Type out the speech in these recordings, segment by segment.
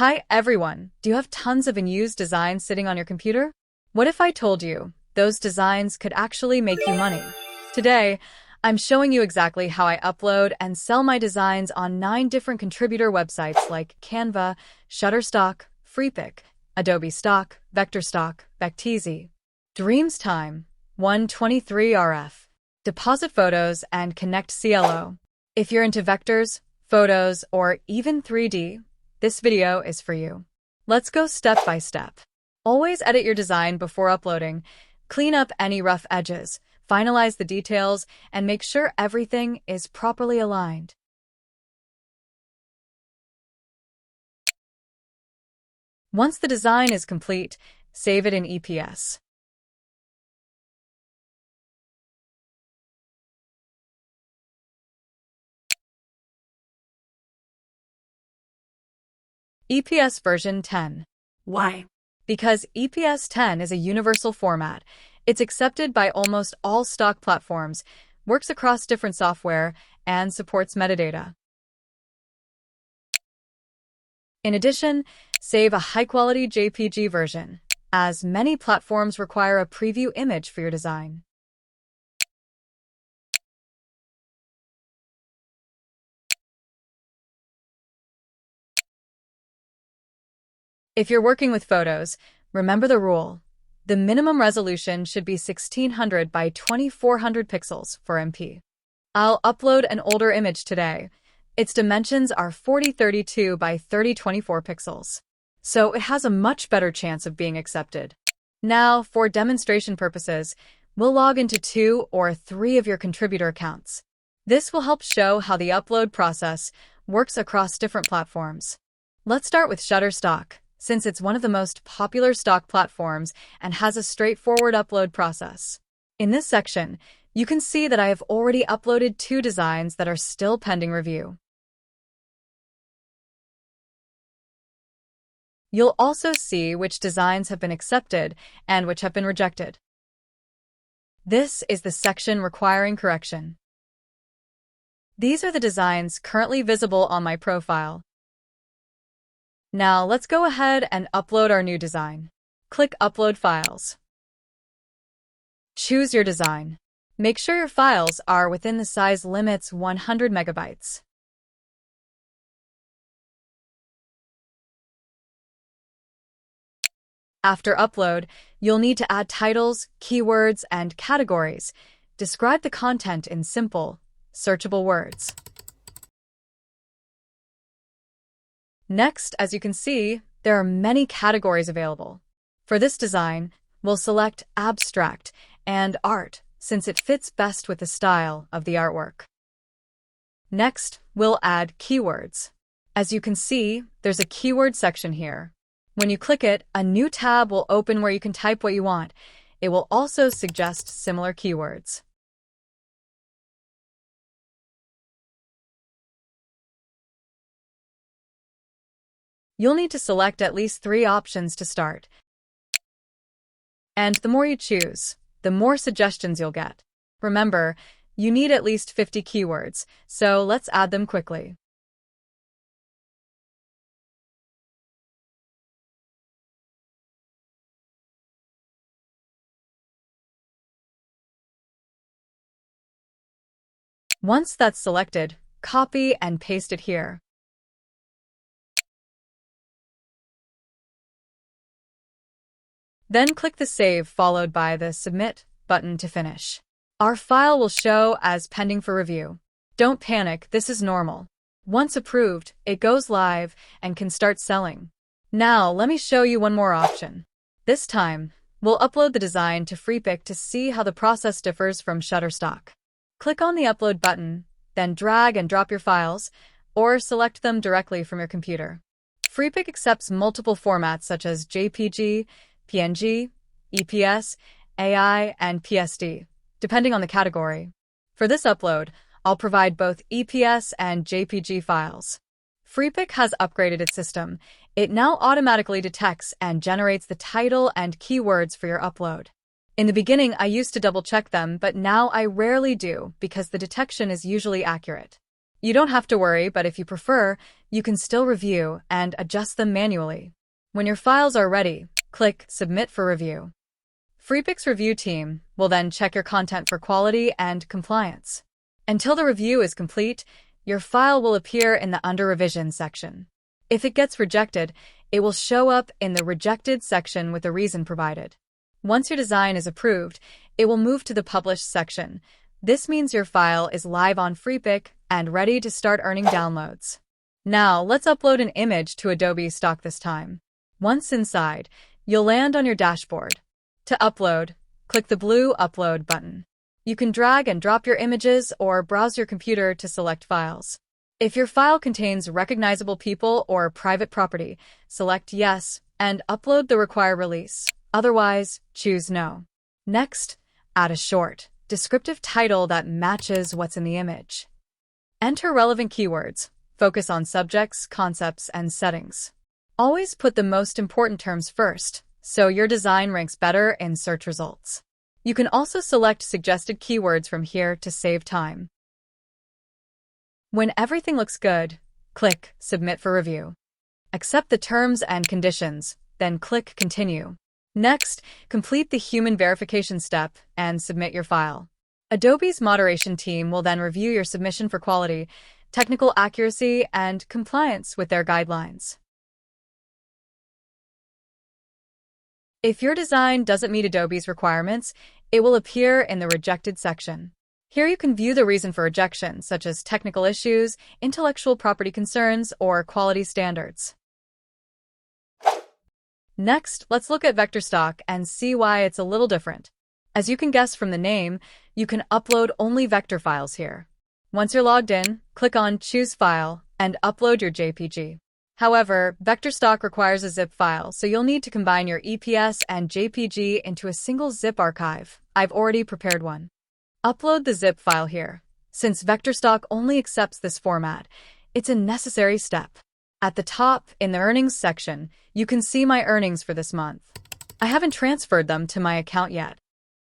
Hi everyone! Do you have tons of unused designs sitting on your computer? What if I told you those designs could actually make you money? Today, I'm showing you exactly how I upload and sell my designs on 9 different contributor websites like Canva, Shutterstock, Freepik, Adobe Stock, VectorStock, Vecteezy, Dreamstime, 123RF, Depositphotos, and Connect CLO. If you're into vectors, photos, or even 3D, this video is for you. Let's go step by step. Always edit your design before uploading. Clean up any rough edges, finalize the details, and make sure everything is properly aligned. Once the design is complete, save it in EPS. EPS version 10. Why? Because EPS 10 is a universal format. It's accepted by almost all stock platforms, works across different software, and supports metadata. In addition, save a high-quality JPG version, as many platforms require a preview image for your design. If you're working with photos, remember the rule. The minimum resolution should be 1600 by 2400 pixels for MP. I'll upload an older image today. Its dimensions are 4032 by 3024 pixels, so it has a much better chance of being accepted. Now, for demonstration purposes, we'll log into 2 or 3 of your contributor accounts. This will help show how the upload process works across different platforms. Let's start with Shutterstock, since it's one of the most popular stock platforms and has a straightforward upload process. In this section, you can see that I have already uploaded 2 designs that are still pending review. You'll also see which designs have been accepted and which have been rejected. This is the section requiring correction. These are the designs currently visible on my profile. Now let's go ahead and upload our new design. Click Upload Files. Choose your design. Make sure your files are within the size limits 100 megabytes. After upload, you'll need to add titles, keywords, and categories. Describe the content in simple, searchable words. Next, as you can see, there are many categories available. For this design, we'll select Abstract and Art, since it fits best with the style of the artwork. Next, we'll add keywords. As you can see, there's a keyword section here. When you click it, a new tab will open where you can type what you want. It will also suggest similar keywords. You'll need to select at least 3 options to start. And the more you choose, the more suggestions you'll get. Remember, you need at least 50 keywords, so let's add them quickly. Once that's selected, copy and paste it here. Then click the Save followed by the Submit button to finish. Our file will show as pending for review. Don't panic, this is normal. Once approved, it goes live and can start selling. Now, let me show you one more option. This time, we'll upload the design to Freepik to see how the process differs from Shutterstock. Click on the Upload button, then drag and drop your files, or select them directly from your computer. Freepik accepts multiple formats such as JPG, PNG, EPS, AI, and PSD, depending on the category. For this upload, I'll provide both EPS and JPG files. Freepik has upgraded its system. It now automatically detects and generates the title and keywords for your upload. In the beginning, I used to double-check them, but now I rarely do because the detection is usually accurate. You don't have to worry, but if you prefer, you can still review and adjust them manually. When your files are ready, click Submit for review. Freepik's review team will then check your content for quality and compliance. Until the review is complete, your file will appear in the Under Revision section. If it gets rejected, it will show up in the Rejected section with a reason provided. Once your design is approved, it will move to the Published section. This means your file is live on Freepik and ready to start earning downloads. Now, let's upload an image to Adobe Stock this time. Once inside, you'll land on your dashboard. To upload, click the blue Upload button. You can drag and drop your images or browse your computer to select files. If your file contains recognizable people or private property, select Yes and upload the required release. Otherwise, choose No. Next, add a short, descriptive title that matches what's in the image. Enter relevant keywords. Focus on subjects, concepts, and settings. Always put the most important terms first, so your design ranks better in search results. You can also select suggested keywords from here to save time. When everything looks good, click Submit for review. Accept the terms and conditions, then click Continue. Next, complete the human verification step and submit your file. Adobe's moderation team will then review your submission for quality, technical accuracy, and compliance with their guidelines. If your design doesn't meet Adobe's requirements, it will appear in the Rejected section. Here you can view the reason for rejection, such as technical issues, intellectual property concerns, or quality standards. Next, let's look at VectorStock and see why it's a little different. As you can guess from the name, you can upload only vector files here. Once you're logged in, click on Choose File and upload your JPG. However, VectorStock requires a zip file, so you'll need to combine your EPS and JPG into a single zip archive. I've already prepared one. Upload the zip file here. Since VectorStock only accepts this format, it's a necessary step. At the top, in the Earnings section, you can see my earnings for this month. I haven't transferred them to my account yet.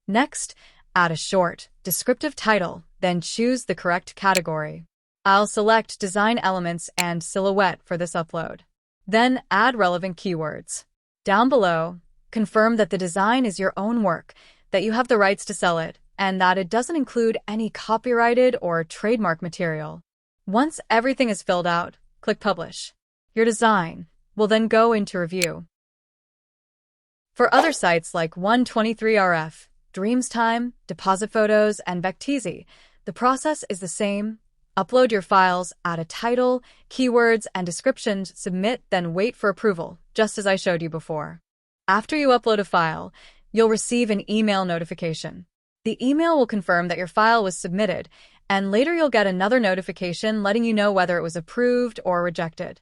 Next, add a short, descriptive title, then choose the correct category. I'll select Design Elements and Silhouette for this upload. Then add relevant keywords. Down below, confirm that the design is your own work, that you have the rights to sell it, and that it doesn't include any copyrighted or trademark material. Once everything is filled out, click Publish. Your design will then go into review. For other sites like 123RF, Dreamstime, Depositphotos, and Vecteezy, the process is the same. Upload your files, add a title, keywords, and descriptions, submit, then wait for approval, just as I showed you before. After you upload a file, you'll receive an email notification. The email will confirm that your file was submitted, and later you'll get another notification letting you know whether it was approved or rejected.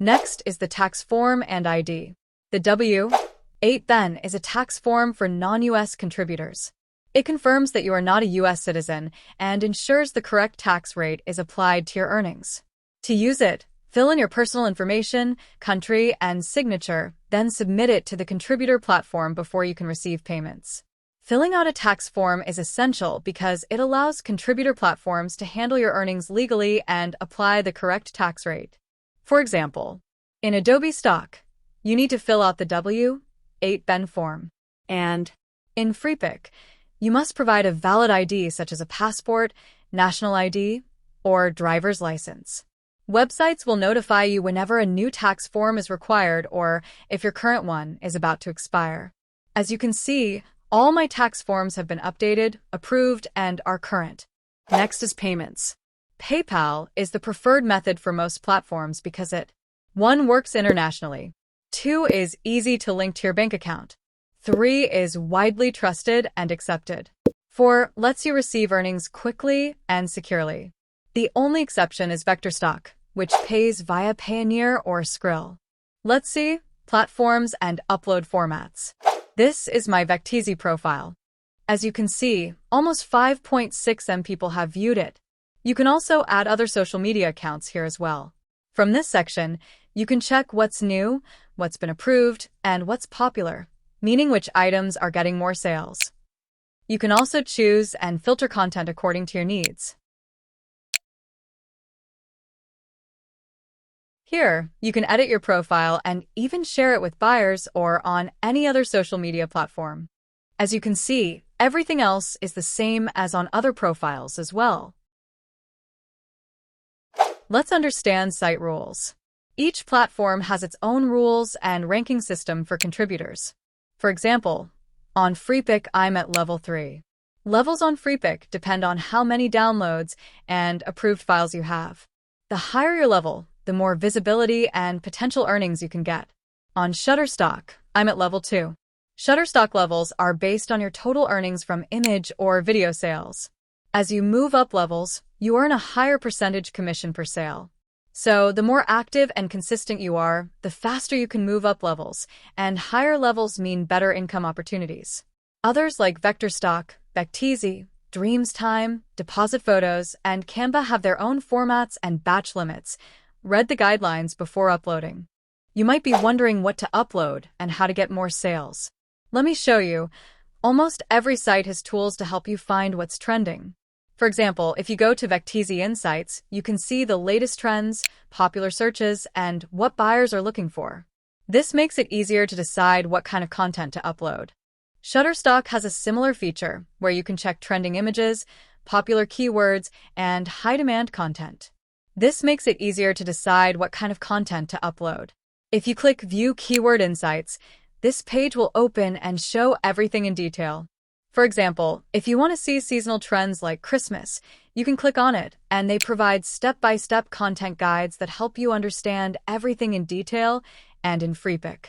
Next is the tax form and ID. The W-8 then is a tax form for non-U.S. contributors. It confirms that you are not a U.S. citizen and ensures the correct tax rate is applied to your earnings. To use it, fill in your personal information, country, and signature, then submit it to the contributor platform before you can receive payments. Filling out a tax form is essential because it allows contributor platforms to handle your earnings legally and apply the correct tax rate. For example, in Adobe Stock, you need to fill out the W-8 Ben form. And in Freepik, you must provide a valid ID such as a passport, national ID, or driver's license. Websites will notify you whenever a new tax form is required or if your current one is about to expire. As you can see, all my tax forms have been updated, approved, and are current. Next is payments. PayPal is the preferred method for most platforms because it 1. Works internationally. 2. Is easy to link to your bank account. 3. Is widely trusted and accepted. 4. Lets you receive earnings quickly and securely. The only exception is VectorStock, which pays via Payoneer or Skrill. Let's see platforms and upload formats. This is my Vecteezy profile. As you can see, almost 5.6 million people have viewed it. You can also add other social media accounts here as well. From this section, you can check what's new, what's been approved, and what's popular, meaning which items are getting more sales. You can also choose and filter content according to your needs. Here, you can edit your profile and even share it with buyers or on any other social media platform. As you can see, everything else is the same as on other profiles as well. Let's understand site rules. Each platform has its own rules and ranking system for contributors. For example, on Freepik, I'm at level 3. Levels on Freepik depend on how many downloads and approved files you have. The higher your level, the more visibility and potential earnings you can get. On Shutterstock, I'm at level 2. Shutterstock levels are based on your total earnings from image or video sales. As you move up levels, you earn a higher percentage commission per sale. So the more active and consistent you are, the faster you can move up levels, and higher levels mean better income opportunities. Others like VectorStock, Vecteezy, Dreamstime, Depositphotos, and Canva have their own formats and batch limits. Read the guidelines before uploading. You might be wondering what to upload and how to get more sales. Let me show you. Almost every site has tools to help you find what's trending. For example, if you go to Vecteezy Insights, you can see the latest trends, popular searches, and what buyers are looking for. This makes it easier to decide what kind of content to upload. Shutterstock has a similar feature where you can check trending images, popular keywords, and high-demand content. This makes it easier to decide what kind of content to upload. If you click View Keyword Insights, this page will open and show everything in detail. For example, if you want to see seasonal trends like Christmas, you can click on it, and they provide step-by-step content guides that help you understand everything in detail and in Freepik.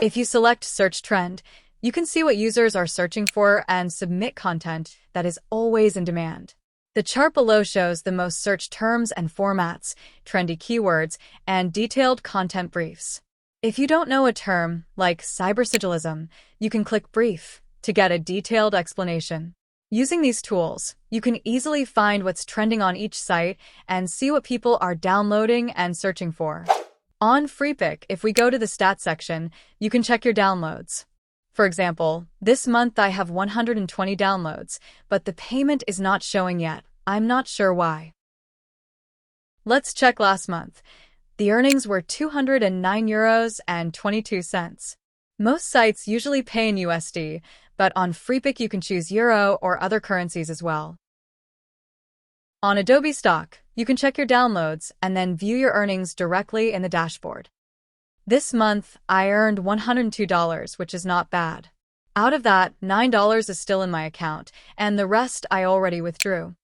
If you select Search Trend, you can see what users are searching for and submit content that is always in demand. The chart below shows the most searched terms and formats, trendy keywords, and detailed content briefs. If you don't know a term, like cybersigilism, you can click Brief to get a detailed explanation. Using these tools, you can easily find what's trending on each site and see what people are downloading and searching for. On Freepik, if we go to the Stats section, you can check your downloads. For example, this month I have 120 downloads, but the payment is not showing yet. I'm not sure why. Let's check last month. The earnings were €209.22. Most sites usually pay in USD, but on Freepik you can choose Euro or other currencies as well. On Adobe Stock, you can check your downloads and then view your earnings directly in the dashboard. This month, I earned $102, which is not bad. Out of that, $9 is still in my account, and the rest I already withdrew.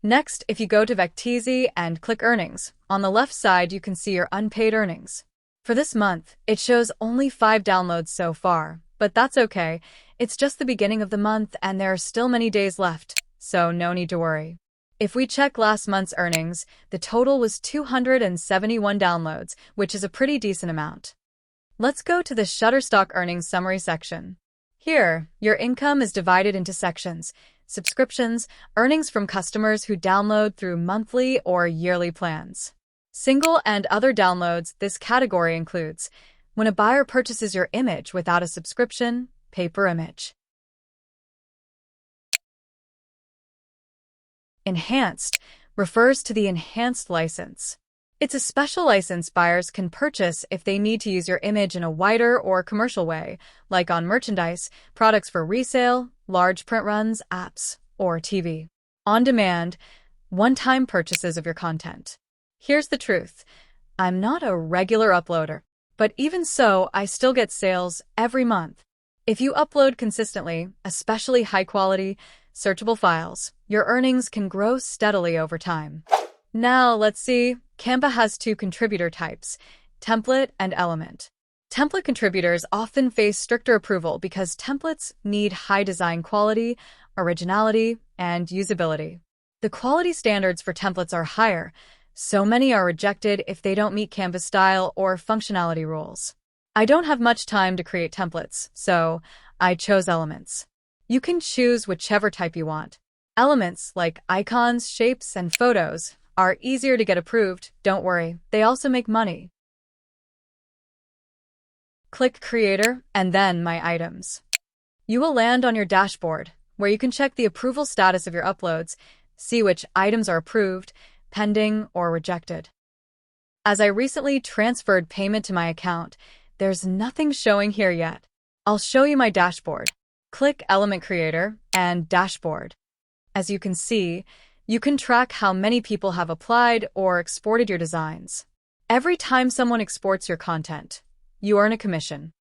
Next, if you go to Vecteezy and click Earnings, on the left side you can see your unpaid earnings. For this month, it shows only 5 downloads so far, but that's okay. It's just the beginning of the month and there are still many days left, so no need to worry. If we check last month's earnings, the total was 271 downloads, which is a pretty decent amount. Let's go to the Shutterstock Earnings Summary section. Here, your income is divided into sections: subscriptions, earnings from customers who download through monthly or yearly plans. Single and other downloads. This category includes when a buyer purchases your image without a subscription, pay per image. Enhanced refers to the enhanced license. It's a special license buyers can purchase if they need to use your image in a wider or commercial way, like on merchandise, products for resale, large print runs, apps, or TV. On demand, one-time purchases of your content. Here's the truth. I'm not a regular uploader, but even so, I still get sales every month. If you upload consistently, especially high-quality, searchable files, your earnings can grow steadily over time. Now, let's see. Canva has 2 contributor types, template and element. Template contributors often face stricter approval because templates need high design quality, originality, and usability. The quality standards for templates are higher, so many are rejected if they don't meet Canva's style or functionality rules. I don't have much time to create templates, so I chose elements. You can choose whichever type you want. Elements like icons, shapes, and photos are easier to get approved. Don't worry, they also make money. Click Creator and then My Items. You will land on your dashboard, where you can check the approval status of your uploads, see which items are approved, pending, or rejected. As I recently transferred payment to my account, there's nothing showing here yet. I'll show you my dashboard. Click Element Creator and Dashboard. As you can see, you can track how many people have applied or exported your designs. Every time someone exports your content, you earn a commission.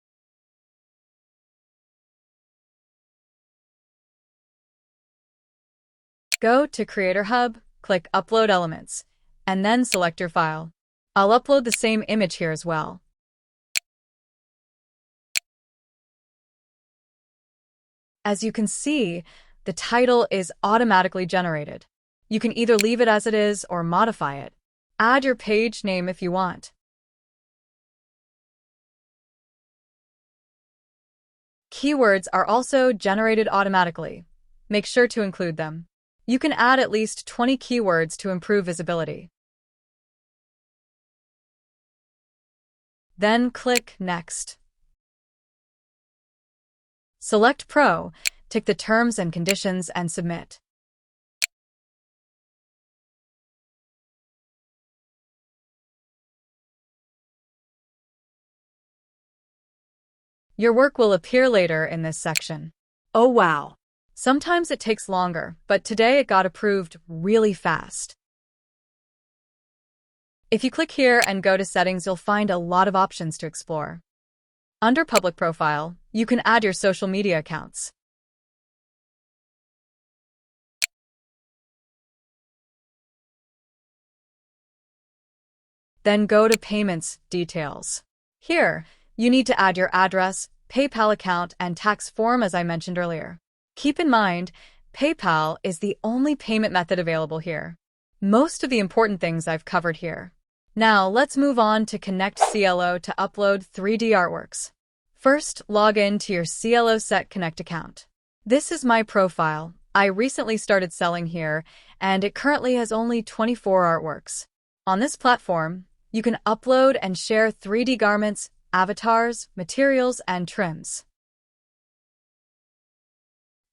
Go to Creator Hub, click Upload Elements, and then select your file. I'll upload the same image here as well. As you can see, the title is automatically generated. You can either leave it as it is or modify it. Add your page name if you want. Keywords are also generated automatically. Make sure to include them. You can add at least 20 keywords to improve visibility. Then click Next. Select Pro, tick the terms and conditions, and submit. Your work will appear later in this section. Oh wow! Sometimes it takes longer, but today it got approved really fast. If you click here and go to Settings, you'll find a lot of options to explore. Under Public Profile, you can add your social media accounts. Then go to Payments Details. Here, you need to add your address, PayPal account, and tax form as I mentioned earlier. Keep in mind, PayPal is the only payment method available here. Most of the important things I've covered here. Now, let's move on to connect CLO to upload 3D artworks. First, log in to your CLO-SET Connect account. This is my profile. I recently started selling here, and it currently has only 24 artworks. On this platform, you can upload and share 3D garments, avatars, materials, and trims.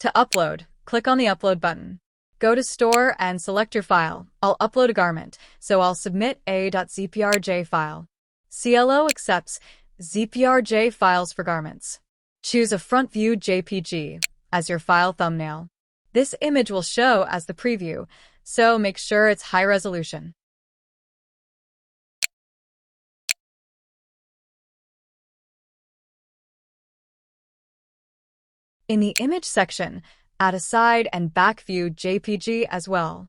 To upload, click on the Upload button. Go to Store and select your file. I'll upload a garment, so I'll submit a.zprj file. CLO accepts ZPRJ files for garments. Choose a front view JPG as your file thumbnail. This image will show as the preview, so make sure it's high resolution. In the image section, add a side and back view JPG as well.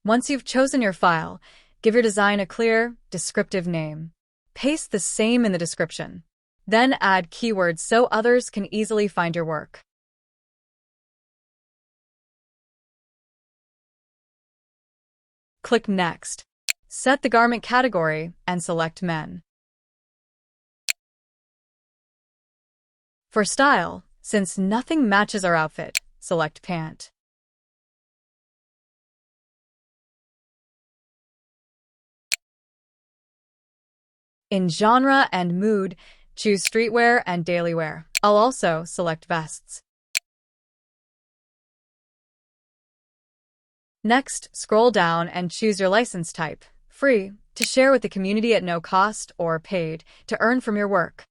Once you've chosen your file, give your design a clear, descriptive name. Paste the same in the description. Then add keywords so others can easily find your work. Click Next. Set the garment category and select Men. For style, since nothing matches our outfit, select Pant. In genre and mood, choose streetwear and daily wear. I'll also select vests. Next, scroll down and choose your license type, free, to share with the community at no cost, or paid, to earn from your work.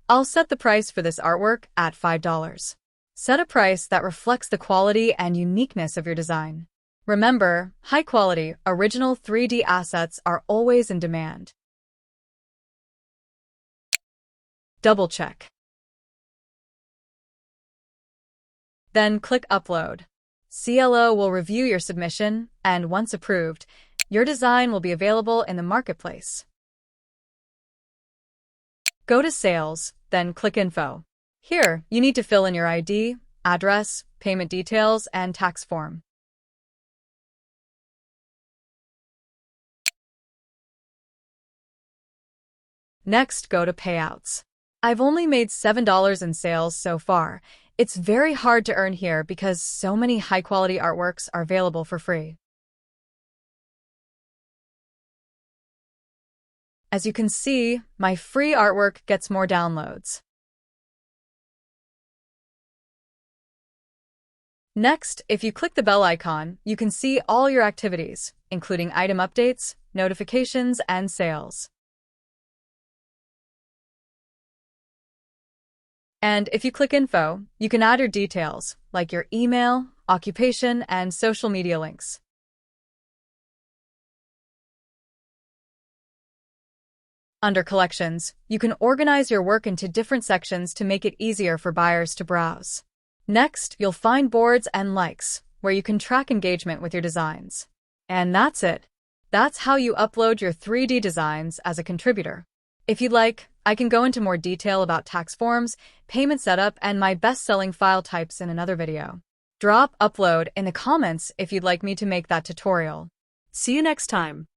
I'll set the price for this artwork at $5. Set a price that reflects the quality and uniqueness of your design. Remember, high-quality, original 3D assets are always in demand. Double-check. Then click Upload. CLO will review your submission, and once approved, your design will be available in the marketplace. Go to Sales, then click Info. Here, you need to fill in your ID, address, payment details, and tax form. Next, go to Payouts. I've only made $7 in sales so far. It's very hard to earn here because so many high-quality artworks are available for free. As you can see, my free artwork gets more downloads. Next, if you click the bell icon, you can see all your activities, including item updates, notifications, and sales. And if you click Info, you can add your details, like your email, occupation, and social media links. Under Collections, you can organize your work into different sections to make it easier for buyers to browse. Next, you'll find Boards and Likes, where you can track engagement with your designs. And that's it. That's how you upload your 3D designs as a contributor. If you'd like, I can go into more detail about tax forms, payment setup, and my best-selling file types in another video. Drop upload in the comments if you'd like me to make that tutorial. See you next time.